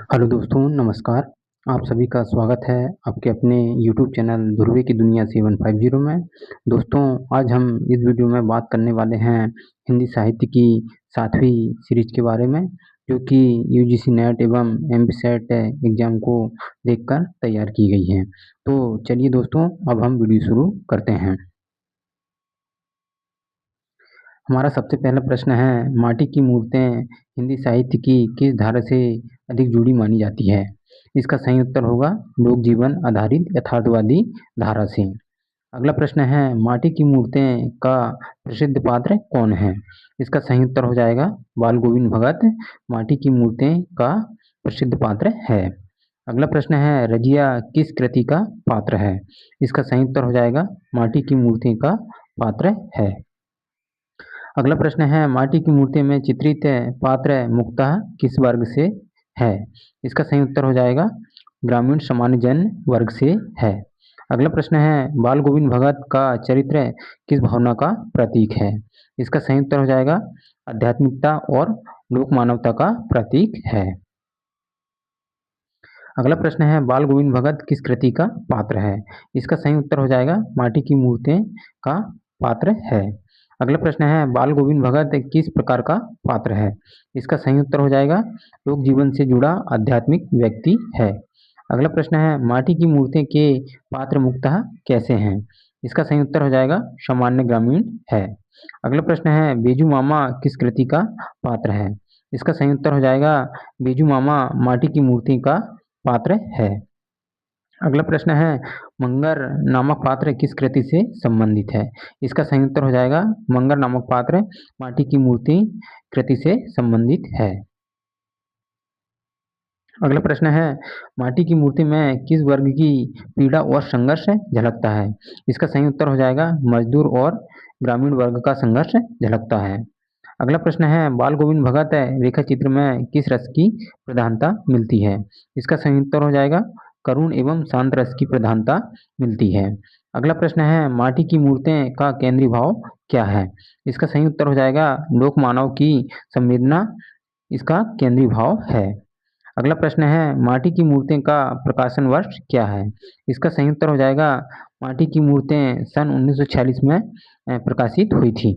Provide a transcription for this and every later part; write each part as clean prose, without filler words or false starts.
Hello दोस्तों, नमस्कार। आप सभी का स्वागत है आपके अपने यूट्यूब चैनल ध्रुवे की दुनिया 750 में। दोस्तों, आज हम इस वीडियो में बात करने वाले हैं हिंदी साहित्य की 7वीं सीरीज के बारे में, जो कि यूजीसी नेट एवं एमपीसेट एग्ज़ाम को देखकर तैयार की गई है। तो चलिए दोस्तों, अब हम वीडियो शुरू करते हैं। हमारा सबसे पहला प्रश्न है, माटी की मूर्तें हिंदी साहित्य की किस धारा से अधिक जुड़ी मानी जाती है? इसका सही उत्तर होगा लोक जीवन आधारित यथार्थवादी धारा से। अगला प्रश्न है, माटी की मूर्तें का प्रसिद्ध पात्र कौन है? इसका सही उत्तर हो जाएगा बाल गोविंद भगत माटी की मूर्तें का प्रसिद्ध पात्र है। अगला प्रश्न है, रजिया किस कृति का पात्र है? इसका सही उत्तर हो जाएगा माटी की मूर्ति का पात्र है। अगला प्रश्न है, माटी की मूर्ति में चित्रित पात्र मुख्यतः किस वर्ग से है? इसका सही उत्तर हो जाएगा ग्रामीण सामान्य जन वर्ग से है। अगला प्रश्न है, बाल गोविंद भगत का चरित्र किस भावना का प्रतीक है? इसका सही उत्तर हो जाएगा आध्यात्मिकता और लोक मानवता का प्रतीक है। अगला प्रश्न है, बाल गोविंद भगत किस कृति का पात्र है? इसका सही उत्तर हो जाएगा माटी की मूर्तें का पात्र है। अगला प्रश्न है, बाल गोविंद भगत किस प्रकार का पात्र है? इसका सही उत्तर हो जाएगा लोक जीवन से जुड़ा आध्यात्मिक व्यक्ति है। अगला प्रश्न है, माटी की मूर्तें के पात्र मुख्यतः कैसे हैं? इसका सही उत्तर हो जाएगा सामान्य ग्रामीण है। अगला प्रश्न है, बेजू मामा किस कृति का पात्र है? इसका सही उत्तर हो जाएगा बेजू मामा माटी की मूर्ति का पात्र है। अगला प्रश्न है, मंगर नामक पात्र किस कृति से संबंधित है? इसका सही उत्तर हो जाएगा मंगर नामक पात्र माटी की मूर्ति कृति से संबंधित है। अगला प्रश्न है, माटी की मूर्ति में किस वर्ग की पीड़ा और संघर्ष झलकता है? इसका सही उत्तर हो जाएगा मजदूर और ग्रामीण वर्ग का संघर्ष झलकता है। अगला प्रश्न है, बाल गोविंद भगत रेखा चित्र में किस रस की प्रधानता मिलती है? इसका सही उत्तर हो जाएगा करुण एवं शांत रस की प्रधानता मिलती है। अगला प्रश्न है, माटी की मूर्तें का केंद्रीय भाव क्या है? इसका सही उत्तर हो जाएगा लोक मानव की संवेदना इसका केंद्रीय भाव है। अगला प्रश्न है, माटी की मूर्तें का प्रकाशन वर्ष क्या है? इसका सही उत्तर हो जाएगा माटी की मूर्तें सन 1946 में प्रकाशित हुई थी।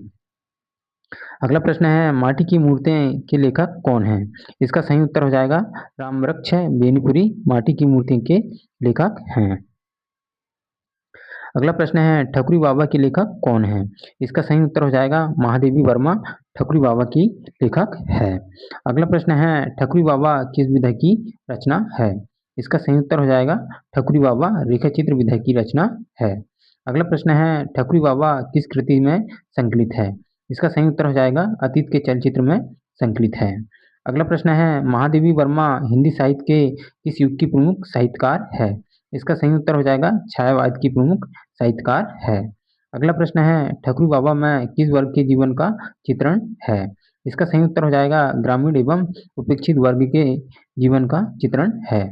अगला प्रश्न है, माटी की मूर्तें के लेखक कौन हैं? इसका सही उत्तर हो जाएगा रामवृक्ष बेनीपुरी माटी की मूर्ति के लेखक हैं। अगला प्रश्न है, ठकुरी बाबा के लेखक कौन हैं? इसका सही उत्तर हो जाएगा महादेवी वर्मा ठकुरी बाबा की लेखक है। अगला प्रश्न है, ठकुरी बाबा किस विधा की रचना है? इसका सही उत्तर हो जाएगा ठकुरी बाबा रेखा चित्र विधा की रचना है। अगला प्रश्न है, ठकुरी बाबा किस कृति में संकलित है? इसका सही उत्तर हो जाएगा अतीत के चलचित्र में संकलित है। अगला प्रश्न है, महादेवी वर्मा हिंदी साहित्य के किस युग की प्रमुख साहित्यकार है? इसका सही उत्तर हो जाएगा छायावाद की प्रमुख साहित्यकार है। अगला प्रश्न है, ठकुरी बाबा में किस वर्ग के जीवन का चित्रण है? इसका सही उत्तर हो जाएगा ग्रामीण एवं उपेक्षित वर्ग के जीवन का चित्रण है।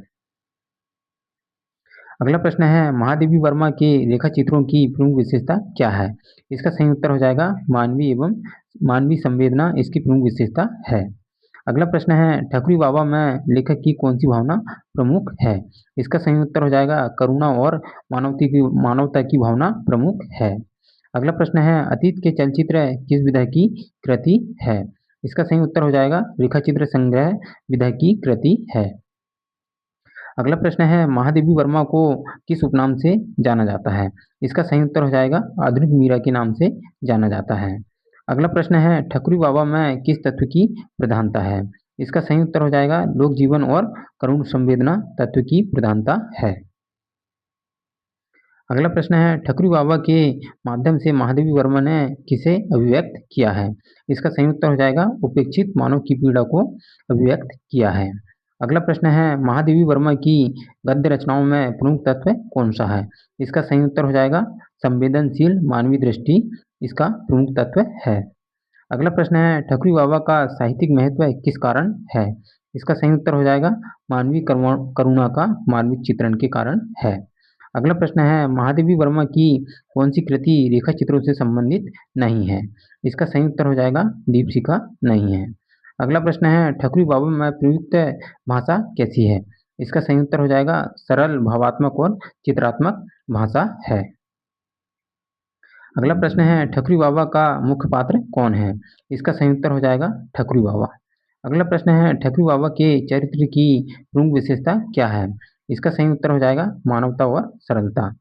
अगला प्रश्न है, महादेवी वर्मा के रेखा चित्रों की प्रमुख विशेषता क्या है? इसका सही उत्तर हो जाएगा मानवीय संवेदना इसकी प्रमुख विशेषता है। अगला प्रश्न है, ठकुरी बाबा में लेखक की कौन सी भावना प्रमुख है? इसका सही उत्तर हो जाएगा करुणा और मानवता की भावना प्रमुख है। अगला प्रश्न है, अतीत के चलचित्र किस विधा की कृति है? इसका सही उत्तर हो जाएगा रेखा चित्र संग्रह विधा की कृति है। अगला प्रश्न है, महादेवी वर्मा को किस उपनाम से जाना जाता है? इसका सही उत्तर हो जाएगा आधुनिक मीरा के नाम से जाना जाता है। अगला प्रश्न है, ठकुरी बाबा में किस तत्व की प्रधानता है? इसका सही उत्तर हो जाएगा लोक जीवन और करुण संवेदना तत्व की प्रधानता है। अगला प्रश्न है, ठकुरी बाबा के माध्यम से महादेवी वर्मा ने किसे अभिव्यक्त किया है? इसका सही उत्तर हो जाएगा उपेक्षित मानव की पीड़ा को अभिव्यक्त किया है। अगला प्रश्न है, महादेवी वर्मा की गद्य रचनाओं में प्रमुख तत्व कौन सा है? इसका सही उत्तर हो जाएगा संवेदनशील मानवीय दृष्टि इसका प्रमुख तत्व है। अगला प्रश्न है, ठकुरी बाबा का साहित्यिक महत्व किस कारण है? इसका सही उत्तर हो जाएगा मानवीय करुणा का मानविक चित्रण के कारण है। अगला प्रश्न है, महादेवी वर्मा की कौन सी कृति रेखा चित्रों से संबंधित नहीं है? इसका सही उत्तर हो जाएगा दीपशिखा नहीं है। अगला प्रश्न है ठकुरी बाबा में प्रयुक्त भाषा कैसी है? इसका सही उत्तर हो जाएगा सरल, भावात्मक और चित्रात्मक भाषा है। अगला प्रश्न है ठकुरी बाबा का मुख्य पात्र कौन है? इसका सही उत्तर हो जाएगा ठकुरी बाबा। अगला प्रश्न है ठकुरी बाबा के चरित्र की प्रमुख विशेषता क्या है? इसका सही उत्तर हो जाएगा मानवता और सरलता।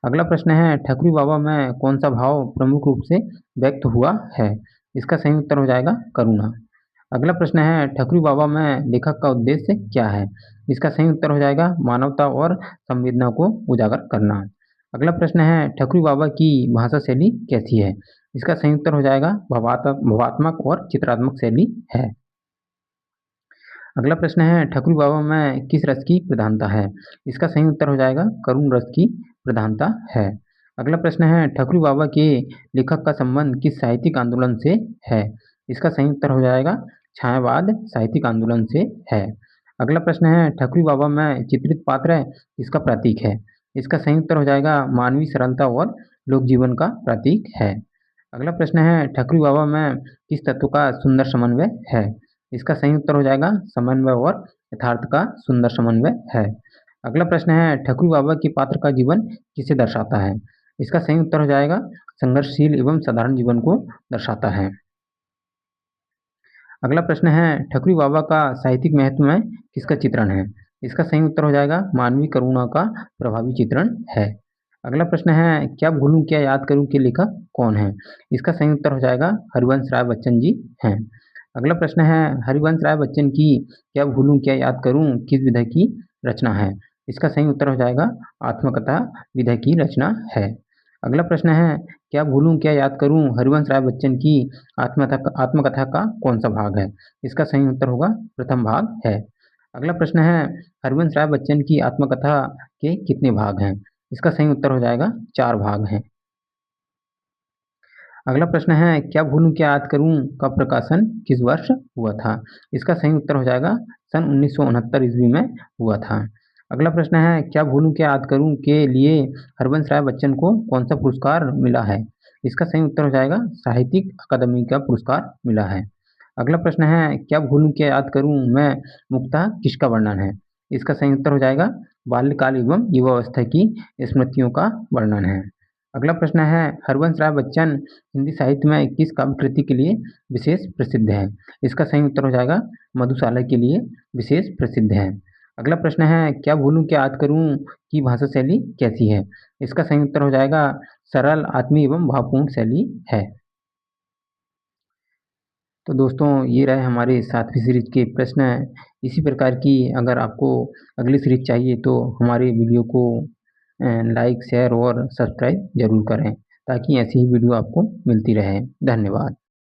अगला प्रश्न है ठकुरी बाबा में कौन सा भाव प्रमुख रूप से व्यक्त हुआ है? इसका सही उत्तर हो जाएगा करुणा। अगला प्रश्न है ठकुरी बाबा में लेखक का उद्देश्य क्या है? इसका सही उत्तर हो जाएगा मानवता और संवेदना को उजागर करना। अगला प्रश्न है ठकुरी बाबा की भाषा शैली कैसी है? इसका सही उत्तर हो जाएगा भावात्मक और चित्रात्मक शैली है। अगला प्रश्न है ठकुरी बाबा में किस रस की प्रधानता है? इसका सही उत्तर हो जाएगा करुण रस की प्रधानता है। अगला प्रश्न है ठकुरी बाबा के लेखक का संबंध किस साहित्यिक आंदोलन से है? इसका सही उत्तर हो जाएगा छायावाद साहित्यिक आंदोलन से है। अगला प्रश्न है ठकुरी बाबा में चित्रित पात्र इसका प्रतीक है? इसका सही उत्तर हो जाएगा मानवीय सरलता और लोक जीवन का प्रतीक है। अगला प्रश्न है ठकुरी बाबा में किस तत्व का सुंदर समन्वय है? इसका सही उत्तर हो जाएगा समन्वय और यथार्थ का सुंदर समन्वय है। अगला प्रश्न है ठकुरी बाबा के पात्र का जीवन किसे दर्शाता है? इसका सही उत्तर हो जाएगा संघर्षशील एवं साधारण जीवन को दर्शाता है। अगला प्रश्न है ठकुरी बाबा का साहित्यिक महत्व में किसका चित्रण है? इसका सही उत्तर हो जाएगा मानवीय करुणा का प्रभावी चित्रण है। अगला प्रश्न है क्या भूलूं क्या याद करूं के लेखक कौन है? इसका सही उत्तर हो जाएगा हरिवंश राय बच्चन जी हैं। अगला प्रश्न है हरिवंश राय बच्चन की क्या भूलूं क्या याद करूं किस विधा की रचना है? इसका सही उत्तर हो जाएगा आत्मकथा विधा की रचना है। अगला प्रश्न है क्या भूलूं क्या याद करूं हरिवंश राय बच्चन की आत्मकथा का कौन सा भाग है? इसका सही उत्तर होगा प्रथम भाग है। अगला प्रश्न है हरिवंश राय बच्चन की आत्मकथा के कितने भाग हैं? इसका सही उत्तर हो जाएगा 4 भाग हैं। अगला प्रश्न है क्या भूलूं क्या याद करूं का प्रकाशन किस वर्ष हुआ था? इसका सही उत्तर हो जाएगा सन 1969 ईस्वी में हुआ था। अगला प्रश्न है क्या भूलूं क्या याद करूं के लिए हरिवंश राय बच्चन को कौन सा पुरस्कार मिला है? इसका सही उत्तर हो जाएगा साहित्यिक अकादमी का पुरस्कार मिला है। अगला प्रश्न है क्या भूलूं क्या याद करूं मैं मुक्ता किसका वर्णन है? इसका सही उत्तर हो जाएगा बाल्यकाल एवं युवावस्था की स्मृतियों का वर्णन है। अगला प्रश्न है हरिवंश राय बच्चन हिंदी साहित्य में किस काव्य कृति के लिए विशेष प्रसिद्ध है? इसका सही उत्तर हो जाएगा मधुशाला के लिए विशेष प्रसिद्ध है। अगला प्रश्न है क्या भूलूं क्या याद करूं की भाषा शैली कैसी है? इसका सही उत्तर हो जाएगा सरल आत्मीय एवं भावपूर्ण शैली है। तो दोस्तों ये रहे हमारे 7वीं सीरीज के प्रश्न। इसी प्रकार की अगर आपको अगली सीरीज चाहिए तो हमारे वीडियो को लाइक शेयर और सब्सक्राइब जरूर करें ताकि ऐसी ही वीडियो आपको मिलती रहे। धन्यवाद।